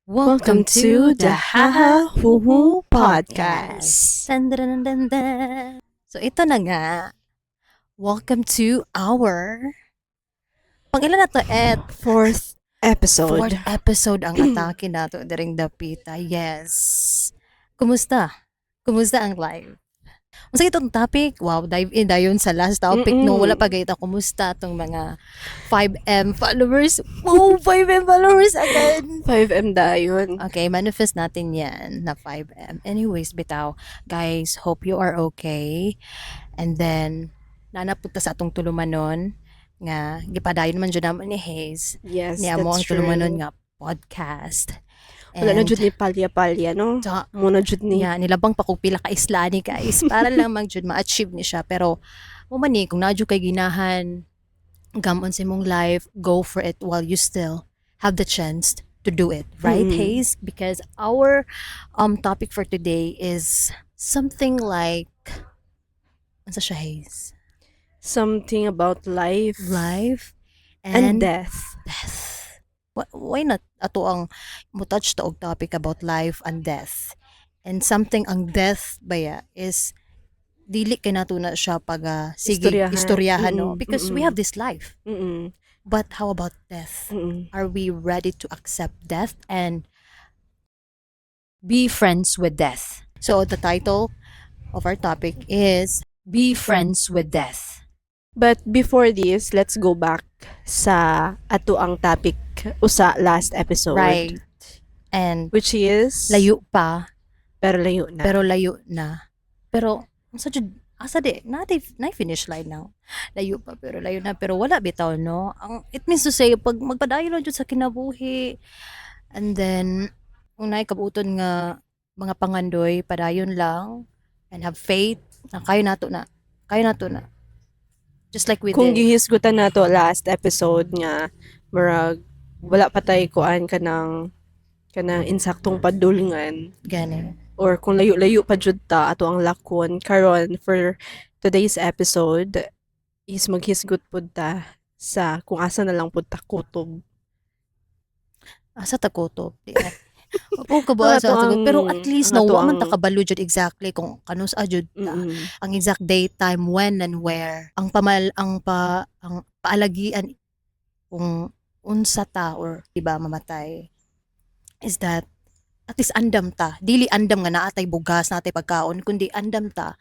Welcome to the Haha Huhu Podcast. Dun, dun, dun, dun, dun. So ito na nga. Welcome to our pangilan na to Fourth episode. fourth episode ang atake nato diring dapita. Yes. Kumusta? Kumusta ang live? Unsa itong topic? Wow, dive in dayon sa last topic no. Wala pa gayta kumusta tong mga 5M followers. Oh, 5M followers again. 5M dayon. Okay, manifest natin yan na 5M. Anyways, bitaw, guys, hope you are okay. And then, nanapunta sa atong tulumanon nga, gipadayon man dyan naman ni Hayes. Yes, Niya mo ang that's true. tulumanon nga podcast. Wala na jud ni palya-palya, no? Tsaka, Muna jud ni. niya, nilabang pa kung pila ka islani guys. Para lang mag-jud ma-achieve ni siya. Pero, umani, kung nadyo kay ginahan, gamon sa mong life, go for it while you still have the chance to do it. Right, Hayes? Because our topic for today is something like, ano siya, Hayes? Something about life Life and and death. death. Why not ato ang mo-touch ta og topic about life and death? And something ang death baya is dili kay nato na siya pag sige Istoryahan. istoryahan no, Mm-mm, because we mm-mm. have this life. Mm-mm. But how about death? Mm-mm. Are we ready to accept death and be friends with death? So the title of our topic is Be Friends with Death. But before this, let's go back sa ato ang topic usa last episode. Right. And Which is layo pa, pero layo na. pero layo na. Pero sa asa di na finish line now. Layo pa pero layo na, pero wala bitaw no. Ang it means to say pag magpadayon lang jud sa kinabuhi, and then kung naay kabuton nga mga pangandoy, padayon lang and have faith na kayo nato na. Just like we Kung did. gihisgutan nato last episode nga murag wala pa tay kuan kanang insaktong padulngan Gani. or kung layo-layo pa jud ta ato ang lakon karon for today's episode is maghisgot pud ta sa kung asa na lang pud ta kutob. Asa ta kutob? Opo ka ba sa Ato ang- pero at least ang no ato wa man ang- ta kabalo jud exactly kung kanus ajud ta. Mm-mm. Ang exact date, time, when and where. Ang paalagian kung unsa ta or diba mamatay is that at least andam ta. Dili andam nga naatay bugas, naatay pagkaon, kundi andam ta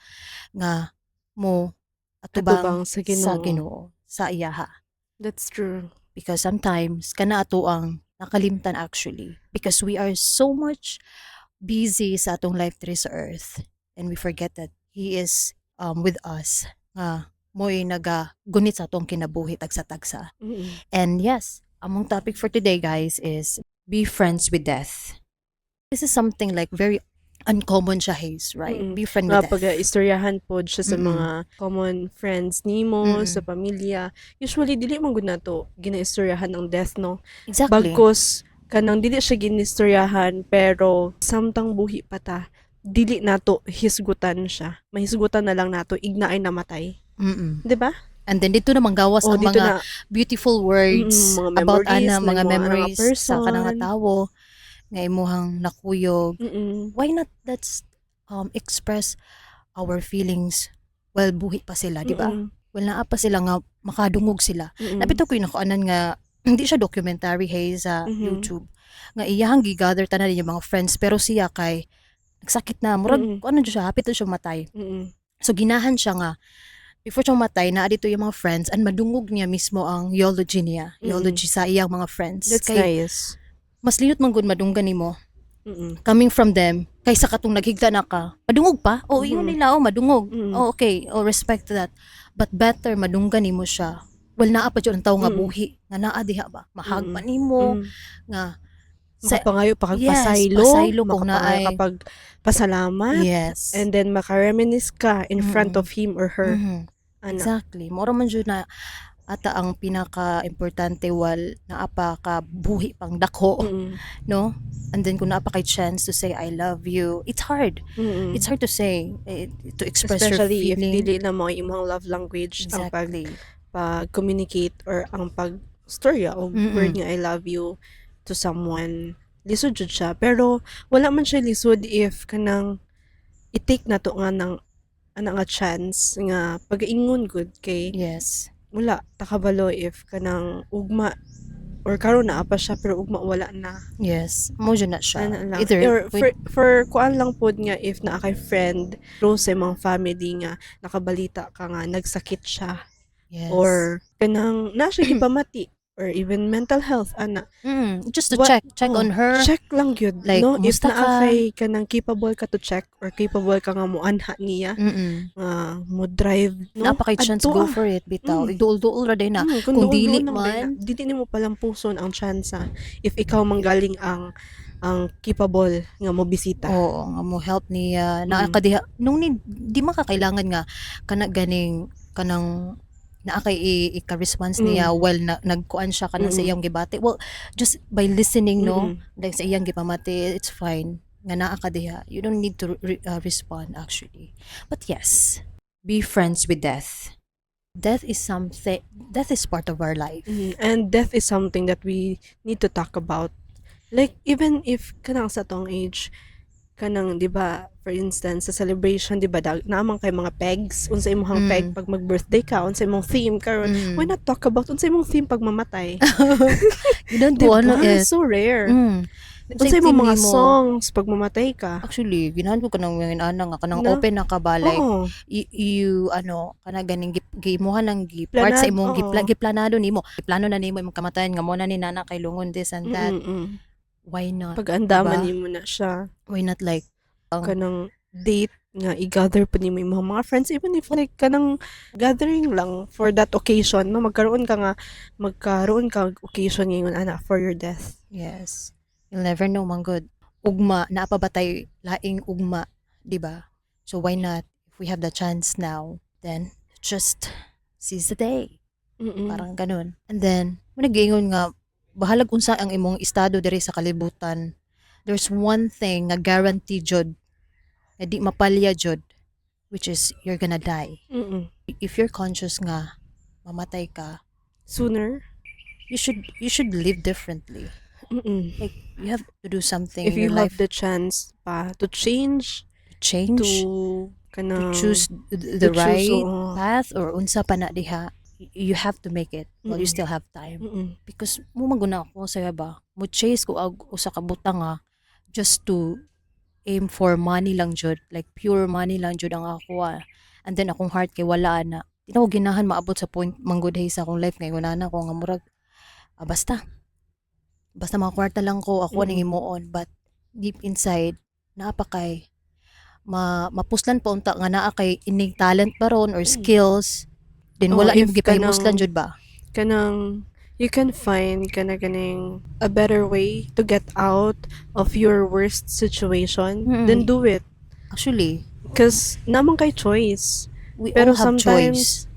nga mo atubang Atubang sa sa Ginoo. Ginoo, sa iyaha. That's true. Because sometimes kana ato ang nakalimtan actually, because we are so much busy sa atong life diri sa earth and we forget that He is with us nga mo'y nagagunit sa atong kinabuhi tagsa-tagsa. Mm-mm. And yes, among topic for today guys is be friends with death. This is something like very uncommon siya, Hayes, right? Mm-mm. Be friend Nga with pag death. istoryahan pod siya sa Mm-mm. mga common friends nimo, Mm-mm. sa pamilya. Usually dili man gud nato ginaistoryahan ang death, no? Exactly. Bagkos kanang dili siya ginistoryahan pero samtang buhi pa ta dili nato hisgutan siya. Mahisgutan na lang nato ignaay namatay. Mm-mm. 'Di ba? And then dito na manggawas ang dito mga beautiful words mga about memories ana ng mga mga memories sa person. kanang nga tawo nga imuhang nakuyog. Mm-mm. Why not let's express our feelings while buhi pa sila, di ba? Mm-mm. Well, naa pa sila nga makadungog sila. Mm-mm. Napito ko yung nakuanan nga hindi siya documentary, hey, sa Mhm. YouTube. Nga iyahang gigather tanan yung mga friends pero siya kay nagsakit na. Murag, Mm-mm. ano siya, hapit na siya matay. Mm-mm. So ginahan siya nga before siya matay, naa dito yung mga friends and madungog niya mismo ang eulogy niya. Mm-mm. Eulogy sa iyang mga friends. That's Kay, nice. mas linot man gud madunggan nimo Mm-mm. coming from them kaysa katong naghigda na ka. Madungog pa? Oh, yun Mhm. nila, oh, madungog. Mm. Oh, okay. Oh, respect to that. But better madunggan nimo siya. Well, naa pa dyan ang tao nga Mm. buhi. Nga naa diha ba? Mahag pa Mm. nimo. Mm. Nga, sa, Makapangayo pa kag Yes, pasaylo, pasaylo kung makapangayo naay- kapag pasalamat, yes. and then makareminisce ka in front Mm-mm. of him or her. Mhm. Ana. Exactly. Mora man jud na ata ang pinaka-importante wal naapa ka buhi pang dako, Mm-mm. no? And then kung naapa kay chance to say I love you, it's hard. Mm-mm. It's hard to say, to express Especially your if feeling. dili na mo imong love language ang Exactly. pag-communicate or ang pag-storya o Mm-mm. word nga I love you to someone lisod jud siya. Pero wala man siya lisod if kanang i-take na to nga ng ana nga chance nga pag-ingon good kay Yes. wala takabalo if kanang ugma or karon naa pa siya pero ugma wala na. Yes. Mo dyan na siya. Ano lang. Either Or with, for kuan lang pod nga if naa kay friend close sa imong family nga nakabalita ka nga nagsakit siya yes. or kanang na siya gipamati or even mental health ana Just to What- check oh, on her. check lang gyud Like, no if kumusta naa ka? kay kanang capable ka to check or capable ka nga moanha niya nga mo drive no Napakay chance, Adto go ah. for it, bitaw. Mm. Iduol-duol ra day na. Kung Kung dili dili man man, dili nimo palampuson ang tsansa if ikaw manggaling ang capable nga mo bisita. oo, nga mo help niya. Mm. Naa ka diha, nung di makakailangan nga, kana ganing, kanang, naa kay ika-response niya while nagkuan siya kana sa Mm. iyang gibati. Well, just by listening, no, Mm-mm. like sa iyang gipamati, it's fine. Nga naa ka diha. You don't need to respond, actually. But yes, be friends with death. Death is part of our life. And death is something that we need to talk about. Like even if kanang sa tong age kanang 'di ba for instance sa celebration 'di ba naamang kay mga pegs unsa imong peg pag mag-birthday ka unsa imong theme karon why not talk about unsa imong theme pag mamatay. You don't Diba? do ano It's so rare. Unsa Same imong theme mga nimo. songs pag mamatay ka. Actually, ginahan ko kanang mga ana nga kanang No? open na ka ba, like Oo. you ano kana ganing gimuhan ng part sa imong Oo. giplanado nimo. Plano na nimo imong kamatayan nga mo na ni nana kay lungon this and that. Why not? Pag-andaman Diba? nimo na siya Why not like kanang date nga i-gather pa nimo imong mga friends even if like kanang gathering lang for that occasion no magkaroon ka occasion ngayon ana for your death. yes. You'll never know, man good. Ugma, naapabatay laing ugma, di ba? So why not? If we have the chance now, then just seize the day. Parang ganun. And then, mo nag-iingon nga, bahalag unsa ang imong estado diri sa kalibutan. There's one thing nga guarantee jud, na di mapalya jud, which is you're gonna die. If you're conscious nga mamatay ka, Sooner. you should live differently. Like you have to do something If in you your have life the chance pa to change change, to to choose the to choose, right oo. path or unsa pa na diha, you have to make it while you still have time. Because mo maguna ako sa ba, mo chase ko og usa ka butang nga just to aim for money lang jud, like pure money lang jud ang ako. And then akong heart kay wala na. Di na ko ginahan maabot sa point manggudhay sa akong life ngayon na ko nga murag basta mga kwarta lang ko ako ning himuon, but deep inside napakay mapuslan pa unta nga naa kay ining talent baron or skills, then Oh, wala if nimo gipahimuslan kanang- jud ba. Kanang you can find ganing a better way to get out of your worst situation, then do it. Actually, Because naman kay choice. we Pero all have choice.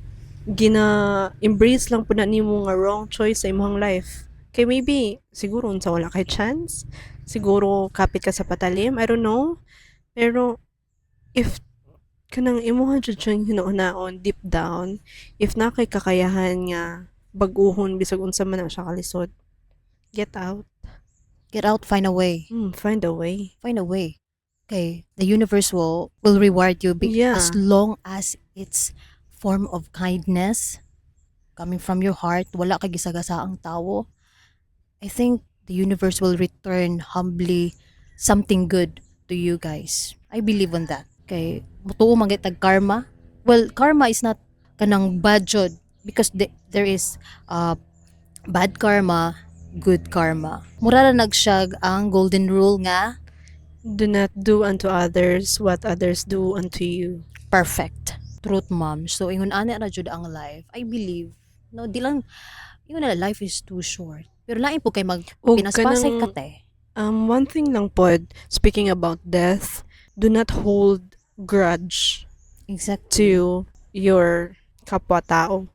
sometimes, embrace lang po na nimo nga wrong choice sa imong life. Kay maybe, siguro unsa wala kay chance. Siguro kapit ka sa patalim. I don't know. Pero, if kanang imuha jud siyang hinuunaon deep down, if na kay kakayahan nga baguhon bisag unsa man na siya kalisod, get out. Get out, find a way. Find a way. Find a way. Okay, the universe will reward you Yeah. as long as it's form of kindness coming from your heart, wala kay gisagasa ang tawo. I think the universe will return humbly something good to you guys. I believe on that. Okay, mutuo man tag karma. Well, karma is not kanang bad jud because there is bad karma, good karma. Mura ra nagsyag ang golden rule nga Do not do unto others what others do unto you. perfect. Truth, mom. So, ingon ana ra jud ang life. I believe, no, di lang, ingon na life is too short. Pero lain po kay O pinaspasay ka kanang- te. One thing lang pod, speaking about death, do not hold grudge Exactly. to your kapwa-tao.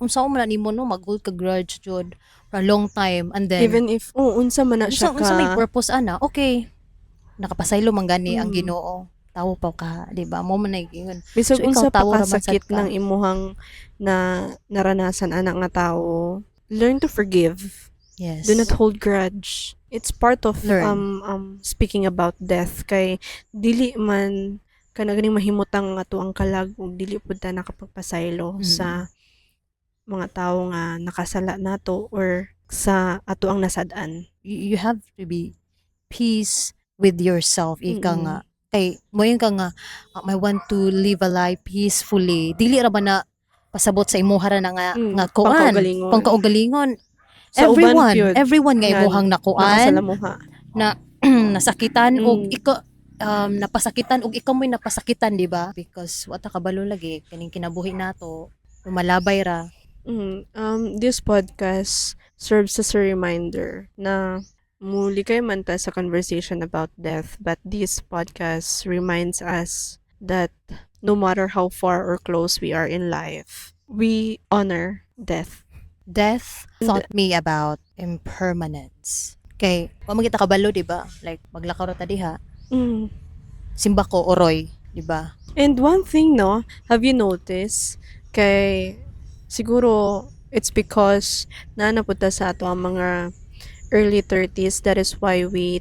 Unsa man na nimo no mag-hold ka grudge jud for a long time and then Even if, unsa man na siya unsa may ka, purpose ana, okay. Nakapasaylo man gani ang Mm. Ginoo. Tawo pa ka, di ba? Mo man ingon. bisag So, ikaw, unsa pa tao ka raman sad sakit ka. ng imuhang na naranasan anak nga tao, learn to forgive. Yes. Do not hold grudge. it's part of Learn. speaking about death kay dili man kana ganing mahimutang ato ang kalag ug dili pud ta nakapagpasaylo sa mga tawo nga nakasala nato or sa ato ang nasad-an. You have to be peace with yourself. Ika Mm. nga. Kay, mo yun ka nga, I want to live a life peacefully. Dili ra ba na pasabot sa imuha ra na nga, nga kuan. Pangkaugalingon. Pangkaugalingon. Sa uban Everyone nga nga imuhang nakuan. nakasalamuha. Na nasakitan og Mm. ikaw napasakitan og ikaw mo'y napasakitan, di ba? Because wata kabalo lagi kaning kinabuhi nato lumalabay ra. This podcast serves as a reminder na muli kayo man ta sa conversation about death, but this podcast reminds us that no matter how far or close we are in life, we honor death. Death taught me about impermanence. Kay wa magita kabalo, di ba? Like maglakaw ra ta diha, Mm. simba ko oroy, di ba? And one thing, no, have you noticed, kay siguro it's because napunta sa ato ang mga early 30s, that is why we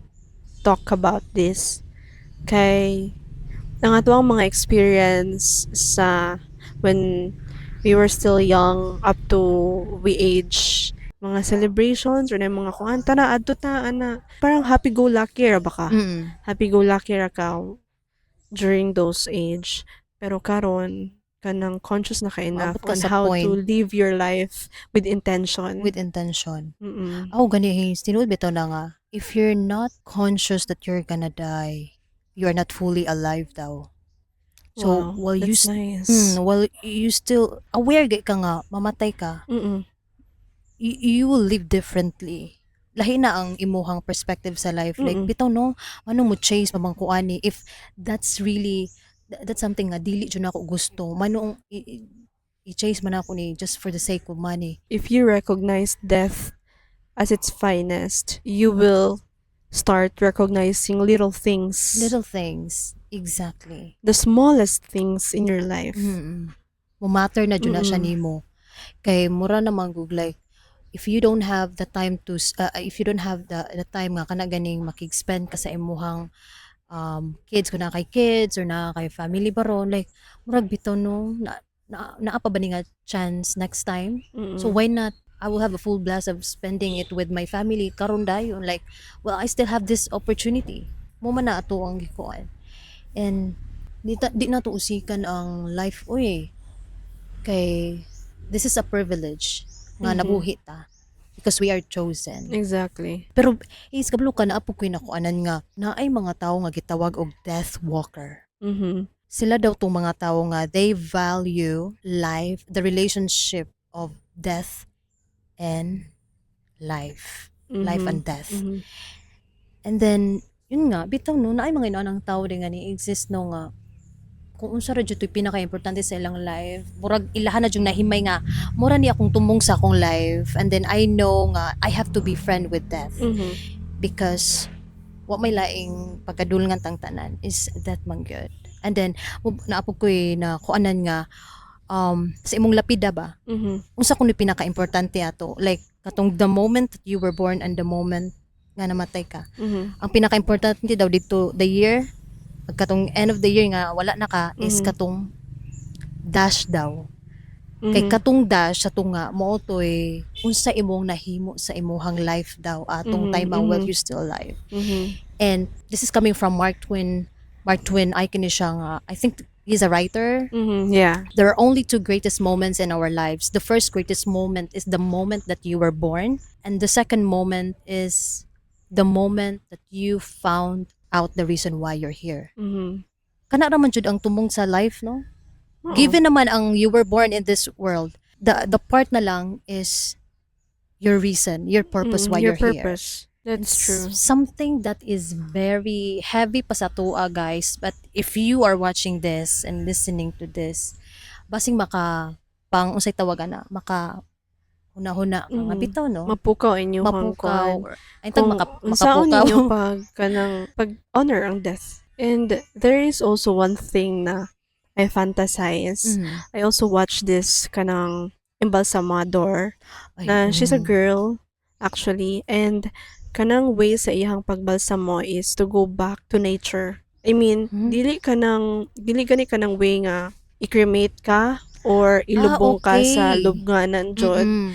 talk about this. Kay ang ato ang mga experience sa when we were still young up to we age mga celebrations or na mga kuan tana adto ta ana parang happy-go-lucky ra baka happy-go-lucky ra ka during those age. Pero karon kanang conscious na ka enough Maabot ka on sa how to point. live your life with intention. With intention. Mm-mm. Ako gani Hayes, tinuod bitaw na nga, if you're not conscious that you're gonna die, you're not fully alive daw. So, Wow, that's nice. while you still aware gay ka nga, mamatay ka, Mm-mm. you will live differently. Lahi na ang imuhang perspective sa life. Like, Mm-mm. bitaw no, ano mo chase mamangkuani if that's really, that's something nga, dili dyan ako gusto. Manong, i-chase man ako ni just for the sake of money. If you recognize death as its finest, you will start recognizing little things. Little things. Exactly. The smallest things in your life. Mumatter na dyan na siya Mm-mm. nimo. Kay mura naman like, if you don't have the time to if you don't have the time nga kana ganing makig-spend ka sa imuhang kids kung na kay kids or na kay family baron, like murag bitaw no naa pa ba ni nga chance next time. Mm-mm. So why not, I will have a full blast of spending it with my family karon dayon, like well I still have this opportunity mo man na ato ang gikuan. And di na to usikan ang life oy, kay this is a privilege nga Mhm. nabuhi ta because we are chosen. Exactly. Pero is kabalo ka na apo ko'y nakuanan nga na ay mga tao nga gitawag og death walker. Mm-hmm. Sila daw tong mga tao nga they value life, the relationship of death and life. Life and death. Mm-hmm. And then yun nga bitaw no na ay mga inaanang tao din nga ni exist no nga kung unsa ra jud to'y pinaka-importante sa ilang life, murag ilahan na jud nahimay nga mura ni akong tumong sa akong life, and then I know nga I have to be friend with death Mm-hmm. because what may laing pagkadulngan tang tanan is that man good. And then naapog ko na kuanan nga sa imong lapida ba Mm-hmm. unsa kuno pinaka-importante ato, like katong the moment that you were born and the moment nga namatay ka, Mm-hmm. ang pinaka-importante daw dito the year pagkatong end of the year nga wala na ka is Mhm. katong dash daw. Kay katong dash sa tunga mo toy unsa imong nahimo sa imuhang life daw atong Mhm, time while mhm. you still alive. Mm-hmm. And this is coming from Mark Twain ay kini siya nga, I think he's a writer. Mm-hmm. Yeah. There are only two greatest moments in our lives. The first greatest moment is the moment that you were born, and the second moment is the moment that you found out the reason why you're here. Mm-hmm. Kana raman jud ang tumong sa life, no? Oo. Given naman ang you were born in this world, the part na lang is your reason, your purpose why your you're here. purpose. That's true. Something that is very heavy pa sa tua, guys. But if you are watching this and listening to this, basing maka pang unsay tawagan na maka huna-huna ka nga Mhm. bitaw no, Mapukaw inyong mapukaw hangkuan. ay tag Unsaon makapukaw. ninyo pag honor ang death. And there is also one thing na I fantasize. Mhm. I also watch this kanang embalsamador Ay, na she's a mm. girl actually, and kanang way sa iyang pagbalsamo is to go back to nature. I mean, Hmm? dili gani ka ng way nga i-cremate ka or ilubong ka sa okay. lubnganan jud. Mm-mm.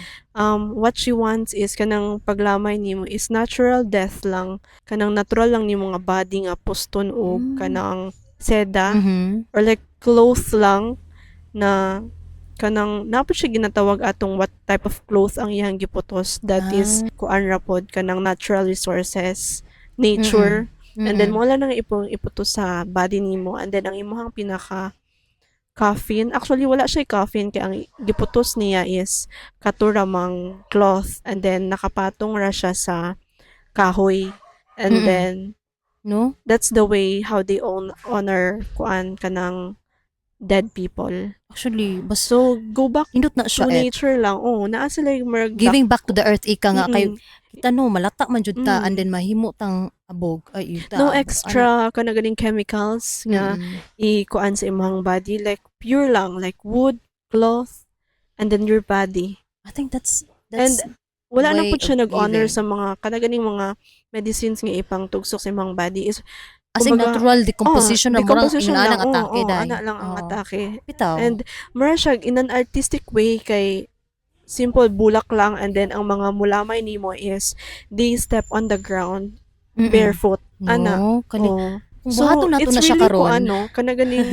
What she wants is kanang paglamay nimo is natural death lang. Kanang natural lang nimo nga body nga puston og Mm. kanang seda Mhm. or like clothes lang na kanang napod siya ginatawag atong what type of cloth ang iyang giputos that is kuan ra pod kanang natural resources, nature, and then Mm-mm. mo lang nang iputos sa body nimo, and then ang imong pinaka coffin, actually wala siya coffin kay ang giputos niya is katuramang cloth, and then nakapatong ra siya sa kahoy, and Mm-mm. then No? that's the way how they honor kuan kanang dead people. Actually, mas So go back hindot na to siya nature lang. Oh, naa sila yung giving back to the earth ika nga kay Mm-mm. kita no malata man jud ta and Mm. then mahimo tang abog ay yuta No ana. extra kana ganing chemicals nga Mm-mm. ikuan sa imong body, like pure lang, like wood, cloth, and then your body. I think that's And wala na way pud siya of nag-honor giving. sa mga kana ganing mga medicines nga ipang tugsok sa imong body is As in kumbaga natural decomposition na murang decomposition ingana lang. ang atake Ana day. lang ang atake. Bitaw. And mura siya in an artistic way kay simple bulak lang, and then ang mga mulamay nimo is they step on the ground Mm-mm. barefoot. Ana. No, kani Oh. kung So, buhaton nato it's na siya really ko karon. kana ganing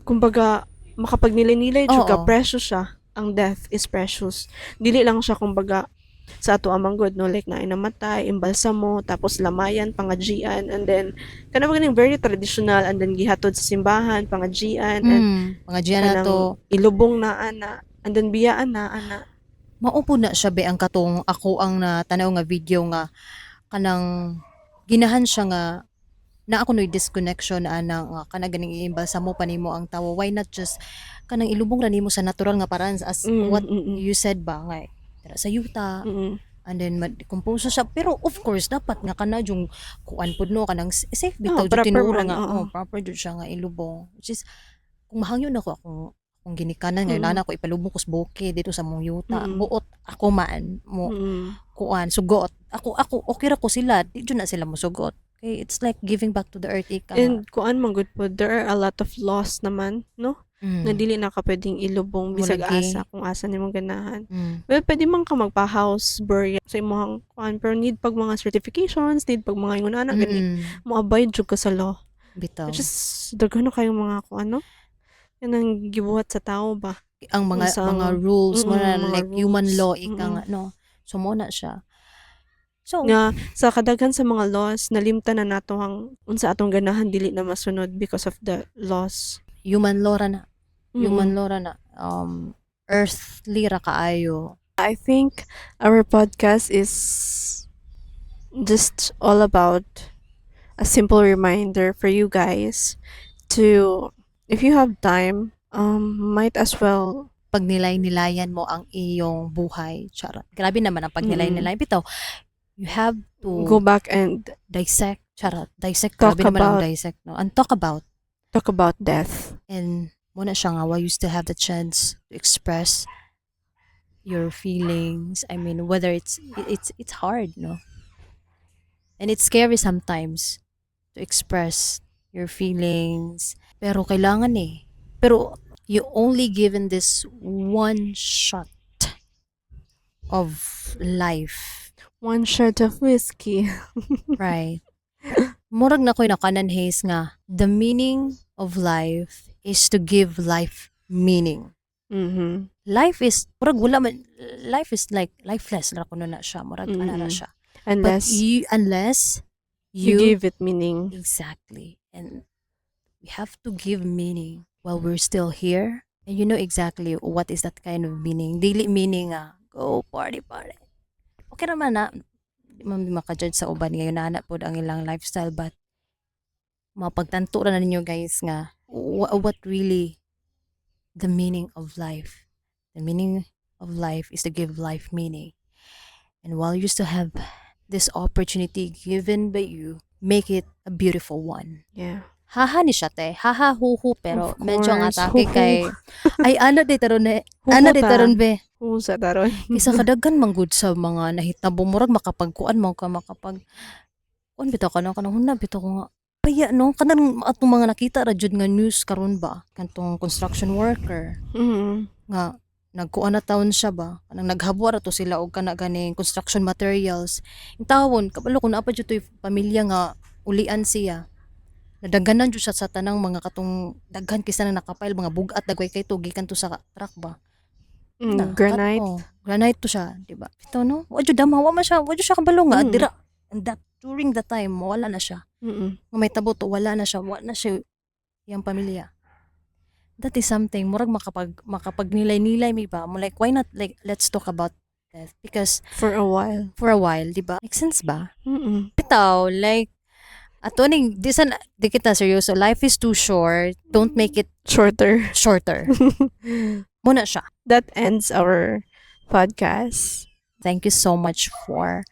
kumbaga makapagnilay-nilay jud ka, Oo. precious siya. Ang death is precious. Dili lang siya kumbaga sa ato amang good, no, like na inamatay, imbalsamo, tapos lamayan, pangajian, and then kana ba ganing very traditional, and then gihatod sa simbahan, pangajian, and Pangajian na kanang to. ilubong na ana, and then biyaan na ana. Maupo na siya be ang katong ako ang natanaw nga video nga kanang ginahan siya nga na ako no'y disconnection ana nga kana ganing iimbalsamo pa nimo ang tawo, why not just kanang ilubong ra nimo sa natural nga paraan as what you said ba nga tara sa yuta Mm. and then ma-decompose siya, pero of course dapat nga kana yung kuan pud no kanang safe bitaw jud proper tinura man, nga oo. proper jud siya nga ilubong, which is kung mahangyon ako kung ginikanan ngayon Mm. nana ko ipalubong ko sa buke dito sa mong yuta, Mm. buot ako man mo Mm. kuan sugot ako okay ra ko sila di jud na sila mo sugot, okay, it's like giving back to the earth ika nga. And kuan man good po, there are a lot of laws naman, no? Na dili na ka pwedeng ilubong bisag Mulagi. asa kung asa nimong ganahan. Mm. Well, pwede man ka magpa-house burial sa imong kuan, pero need pag mga certifications, need pag mga ingon ana gani mo abide jud ka sa law. Bitaw Which is daghan na kayong mga kuan, no? Yanang gibuhat sa tao ba? ang mga Unsang- mga rules mo na mga like human rules. law ika nga no, so mo na siya. So Nga sa kadaghan sa mga laws nalimtan na nato ang unsa atong ganahan dili na masunod because of the laws. human law ra na Mm. human law ra na earthly ra kaayo. I think our podcast is just all about a simple reminder for you guys to, if you have time, might as well. Pagnilay-nilayan mo ang iyong buhay. Charot. Grabe naman ang pagnilay-nilayan. Bitaw, you have to Go back and dissect. Charot. Dissect. Talk Grabe naman ang about- dissect. No? And talk about. talk about death. And muna siya nga, while you still have the chance to express your feelings. I mean, whether it's hard, no? And it's scary sometimes to express your feelings. Pero kailangan eh. Pero you only given this one shot of life. One shot of whiskey. Right. Murag na ko'y nakanan haze nga, the meaning of life is to give life meaning. Mm-hmm. Life is, murag wala man, life is like, lifeless na kuno na siya, murag ana na siya. But unless you give it meaning. Exactly. And we have to give meaning while we're still here. And you know exactly what is that kind of meaning. Dili meaning go party. Okay naman na, di man maka-judge sa uban ngayon na anak po ang ilang lifestyle, but mapagtanto na ninyo guys nga, what really the meaning of life. The meaning of life is to give life meaning. And while you still have this opportunity given by you, make it a beautiful one. Yeah. haha ni siya te. Haha huhu pero Of medyo ang course, atake huhu. kay ay ano di taron eh. Huhu Ano di ta. taron be. Sa taron. Isa kadaghan man gud sa mga nahitabo murag makapagkuan mo ka makapag kuan bitaw ka na kanang huna bitaw ko nga. Paya no kanang atong mga nakita ra jud nga news karon ba kantong construction worker Mm. nga nagkuan na taon siya ba kanang naghabwa ra to sila og kana ganing construction materials in tawon kabalo kung naa pa jud toy pamilya nga ulian siya nadaghanan jud siya sa tanang mga katong daghan kisa na nakapail mga bugat dagway kay to gikan to sa truck ba Granite. granite to siya di ba bitaw no wa jud dama wa man siya wa jud siya kabalo nga Mm. dira and that during the time wala na siya Mm. nga may tabo to wala na siya yang pamilya. That is something murag makapagnilay-nilay mi ba mo like why not like let's talk about death because For a while. for a while di ba make sense ba Mm. bitaw like ato ning di kita seryoso life is too short don't make it Shorter. shorter muna siya. That ends our podcast. Thank you so much for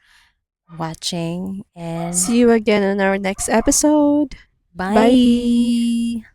watching and See you again on our next episode. bye. Bye.